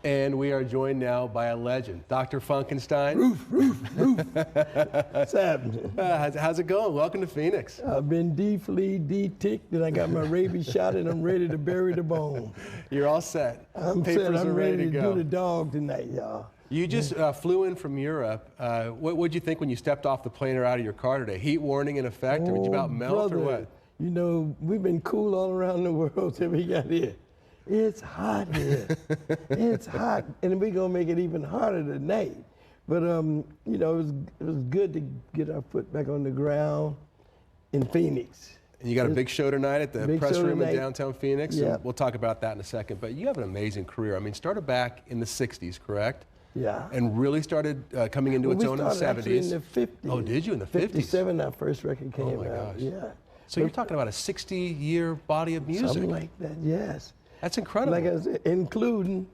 And we are joined now by a legend, Dr. Funkenstein. Roof. What's happening? How's it going? Welcome to Phoenix. I've been de-fleed, de-ticked, and I got my rabies shot, and I'm ready to bury the bone. You're all set. I'm Papers set. I'm are ready to go. do the dog tonight, y'all. You just flew in from Europe. What did you think when you stepped off the plane or out of your car today? Heat warning in effect, or did you about melt, brother, or what? You know, we've been cool all around the world till we got here. It's hot here. It's hot, and we're gonna make it even hotter tonight. But you know, it was good to get our foot back on the ground in Phoenix. And you got a big show tonight at the press room in downtown Phoenix. Yeah. And we'll talk about that in a second. But you have an amazing career. I mean, started back in the 60s, correct? Yeah. And really started coming into its own in the 70s. Actually in the 50s. Oh, did you? In the 50s? 57, our first record came out. Oh, my gosh. Yeah. So you're talking about a 60-year body of music. Something like that, yes. That's incredible. Like I said, including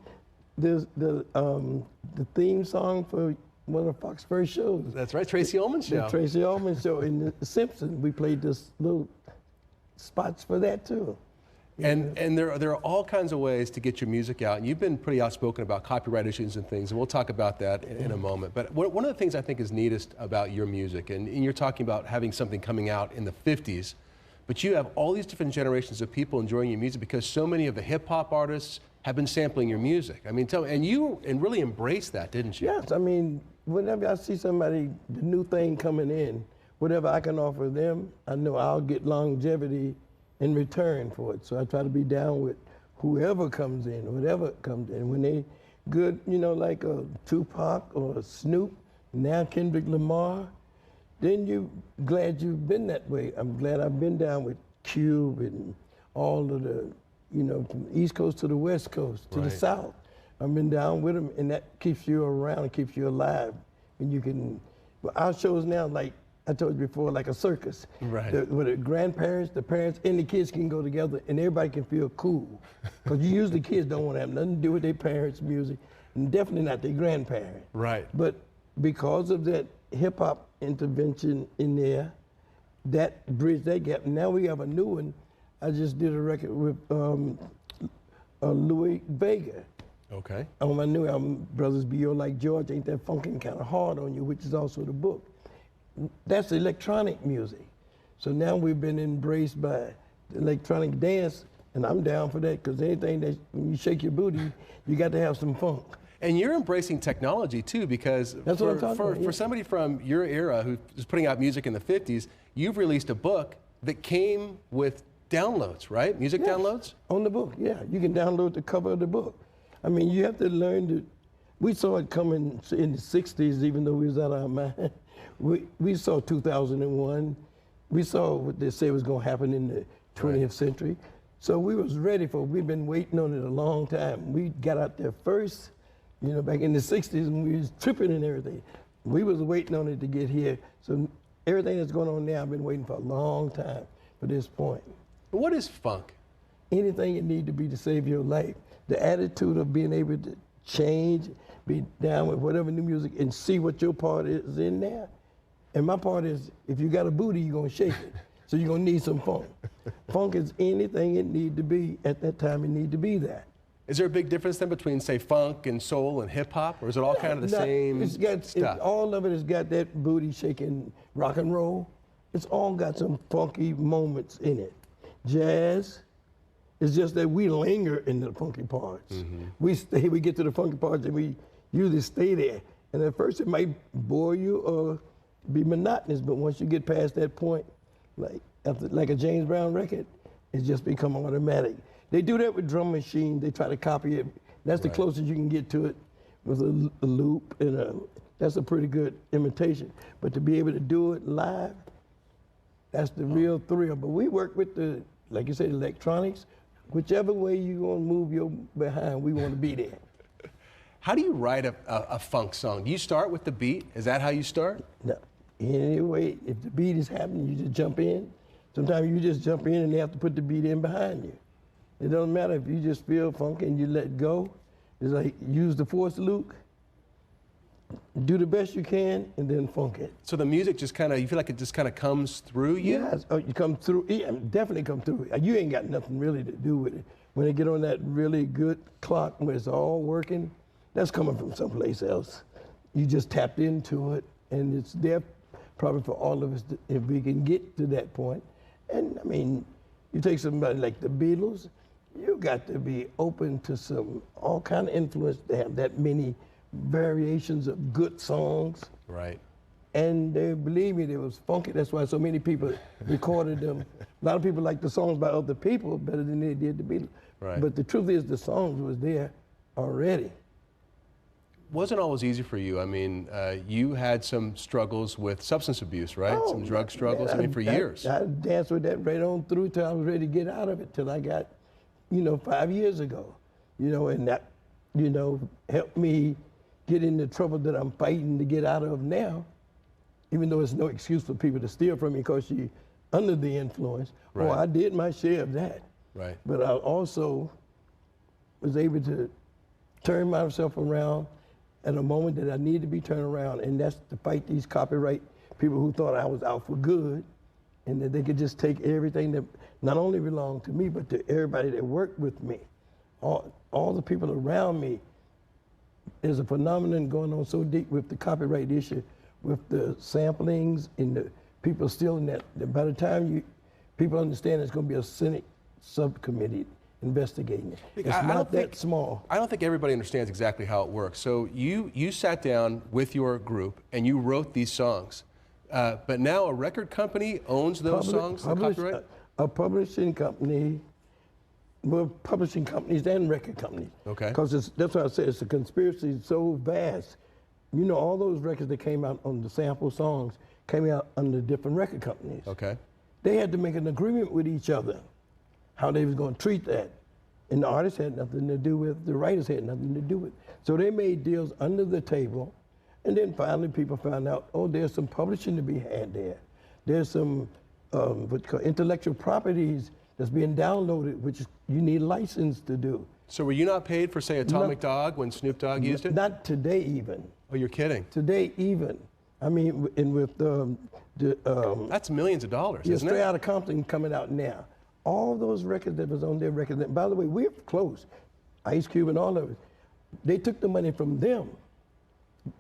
the theme song for one of Fox's first shows. That's right, Tracy Ullman Show. The Tracy Ullman Show in The Simpsons. We played this little spots for that too. And there are all kinds of ways to get your music out, and you've been pretty outspoken about copyright issues and things, and we'll talk about that in a moment. But one of the things I think is neatest about your music, and you're talking about having something coming out in the 50s, but you have all these different generations of people enjoying your music because so many of the hip-hop artists have been sampling your music. I mean, tell me, and you really embraced that, didn't you? Yes, I mean, whenever I see somebody, the new thing coming in, whatever I can offer them, I know I'll get longevity in return for it. So I try to be down with whoever comes in, whatever comes in. When they good, you know, like a Tupac or a Snoop, now Kendrick Lamar, then you're glad you've been that way. I'm glad I've been down with Cube and all of the, you know, from the East Coast to the West Coast, to the South. I've been down with them, and that keeps you around, and keeps you alive. And you can, well, our shows now, like I told you before, like a circus. Right. Where the grandparents, the parents, and the kids can go together, and everybody can feel cool. Because usually kids don't want to have nothing to do with their parents' music, and definitely not their grandparents. Right. But because of that hip-hop intervention in there, that bridged that gap. Now we have a new one. I just did a record with Louis Vega. Okay. On my new album, Brothers Be Your Like George, Ain't That Funkin' Kinda Hard on You, which is also the book. That's electronic music. So now we've been embraced by the electronic dance, and I'm down for that, because anything that, when you shake your booty, you got to have some funk. And you're embracing technology too, because for somebody from your era who was putting out music in the 50s, you've released a book that came with downloads, right? Music downloads? On the book, yeah. You can download the cover of the book. I mean, you have to learn to, we saw it coming in the 60s, even though we was out of our mind. We saw 2001. We saw what they say was gonna happen in the 20th century. So we was ready for it. We've been waiting on it a long time. We got out there first, you know, back in the 60s, and we was tripping and everything. We was waiting on it to get here. So everything that's going on now, I've been waiting for a long time for this point. What is funk? Anything it need to be to save your life. The attitude of being able to change, be down with whatever new music, and see what your part is in there. And my part is, if you got a booty, you're gonna shake it. So you're gonna need some funk. Funk is anything it need to be at that time. It need to be that. Is there a big difference then between, say, funk and soul and hip hop, or is it all kind of the same stuff? All of it has got that booty shaking rock and roll. It's all got some funky moments in it. Jazz, it's just that we linger in the funky parts. Mm-hmm. We get to the funky parts, and we usually stay there. And at first it might bore you or be monotonous, but once you get past that point, like a James Brown record, it's just become automatic. They do that with drum machine. They try to copy it. That's the closest you can get to it with a loop, and that's a pretty good imitation. But to be able to do it live, that's the real thrill. But we work with the, like you said, electronics. Whichever way you gonna move your behind, we want to be there. How do you write a funk song? Do you start with the beat? Is that how you start? No. Anyway, if the beat is happening, you just jump in. Sometimes you just jump in and they have to put the beat in behind you. It doesn't matter if you just feel funky and you let go. It's like use the force, Luke. Do the best you can and then funk it. So the music just kind of, you feel like it just kind of comes through you? Yes, you come through, yeah, definitely come through. You ain't got nothing really to do with it. When they get on that really good clock where it's all working, that's coming from someplace else. You just tapped into it, and it's there probably for all of us if we can get to that point. And I mean, you take somebody like the Beatles, you got to be open to all kind of influence to have that many variations of good songs. Right. And believe me, it was funky. That's why so many people recorded them. A lot of people like the songs by other people better than they did the Beatles. Right. But the truth is the songs was there already. Wasn't always easy for you. I mean, you had some struggles with substance abuse, right? Oh, some drug struggles, man, I mean, for years. I danced with that right on through till I was ready to get out of it, till I got, 5 years ago. And that, helped me get in the trouble that I'm fighting to get out of now. Even though it's no excuse for people to steal from me because you're under the influence. Right. Oh, I did my share of that. Right. But I also was able to turn myself around at a moment that I needed to be turned around, and that's to fight these copyright people who thought I was out for good, and that they could just take everything that not only belonged to me, but to everybody that worked with me. All the people around me. There's a phenomenon going on so deep with the copyright issue, with the samplings and the people stealing that by the time people understand it's going to be a Senate subcommittee investigating it. It's not that small. I don't think everybody understands exactly how it works. So you sat down with your group and you wrote these songs, but now a record company owns those songs, the copyright? A publishing company, well, publishing companies and record companies. Okay. Because that's why I said it's a conspiracy so vast. All those records that came out on the sample songs came out under different record companies. Okay. They had to make an agreement with each other how they was going to treat that. And the artists had nothing to do with, the writers had nothing to do with. So they made deals under the table, and then finally people found out, oh, there's some publishing to be had there. There's some what's called intellectual properties that's being downloaded, which you need a license to do. So were you not paid for, say, Atomic Dog when Snoop Dogg used it? Not today even. Oh, you're kidding. Today even. I mean, and with that's millions of dollars, yeah, isn't Straight it? Outta Compton coming out now. All those records that was on their records, and by the way, we're close. Ice Cube and all of it. They took the money from them,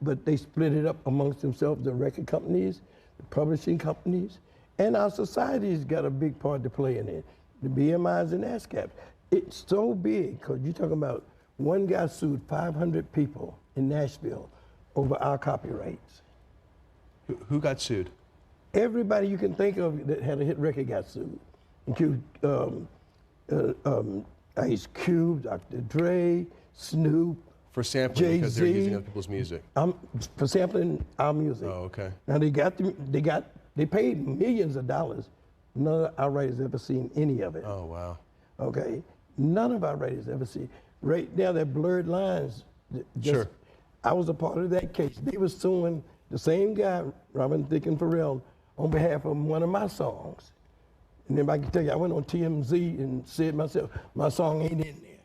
but they split it up amongst themselves, the record companies, the publishing companies, and our society's got a big part to play in it. The BMIs and ASCAP. It's so big, because you're talking about one guy sued 500 people in Nashville over our copyrights. Who got sued? Everybody you can think of that had a hit record got sued. Include Ice Cube, Dr. Dre, Snoop, For sampling because they're Jay-Z. using other people's music. For sampling our music. Oh, okay. Now they paid millions of dollars. None of our writers ever seen any of it. Oh, wow. Okay, none of our writers ever seen. Right now, they're blurred lines. Sure. I was a part of that case. They were suing the same guy, Robin Thicke and Pharrell, on behalf of one of my songs. And then I can tell you, I went on TMZ and said myself, my song ain't in there.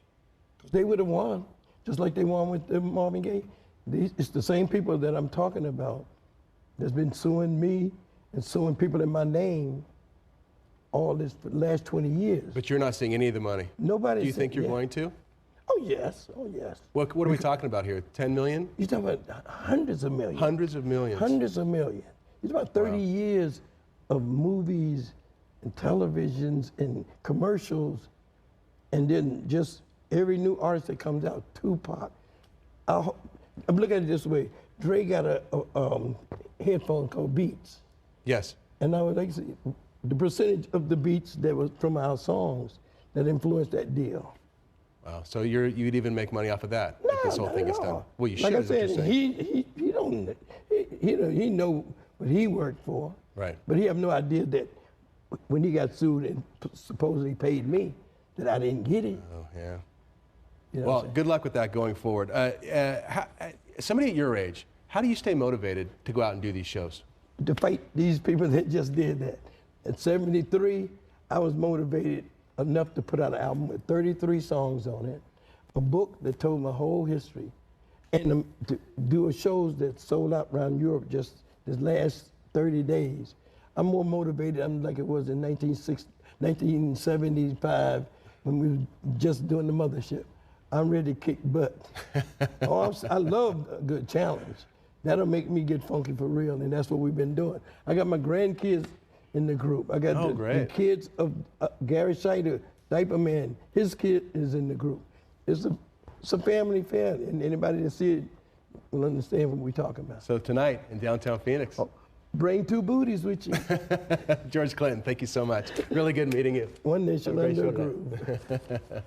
Because they would have won, just like they won with Marvin Gaye. It's the same people that I'm talking about that's been suing me and suing people in my name all this for the last 20 years. But you're not seeing any of the money. Nobody. Do you think you're going to? Oh, yes. Oh, yes. What are we talking about here? 10 million? You're talking about hundreds of millions. Hundreds of millions. Hundreds of millions. It's about 30 years of movies and televisions and commercials, and then just every new artist that comes out, Tupac. I'm looking at it this way. Dre got a headphone called Beats. Yes. And I would like to see the percentage of the beats that was from our songs that influenced that deal. Wow. So you'd even make money off of that if this whole thing is done. Well, you should. Like I is what said, you're saying. he know what he worked for. Right. But he have no idea that when he got sued and supposedly paid me, that I didn't get it. Oh, yeah. You know Well, good luck with that going forward. Somebody at your age, how do you stay motivated to go out and do these shows? To fight these people that just did that. At 73, I was motivated enough to put out an album with 33 songs on it, a book that told my whole history, and to do shows that sold out around Europe just this last 30 days. I'm more motivated, like it was in 1975 when we were just doing the mothership. I'm ready to kick butt. I love a good challenge. That'll make me get funky for real, and that's what we've been doing. I got my grandkids in the group. I got the kids of Gary Scheider, Diaper Man. His kid is in the group. It's a family affair, and anybody that see it will understand what we're talking about. So tonight in downtown Phoenix. Oh, bring two booties with you. George Clinton, thank you so much. Really good meeting you. One nation under a groove.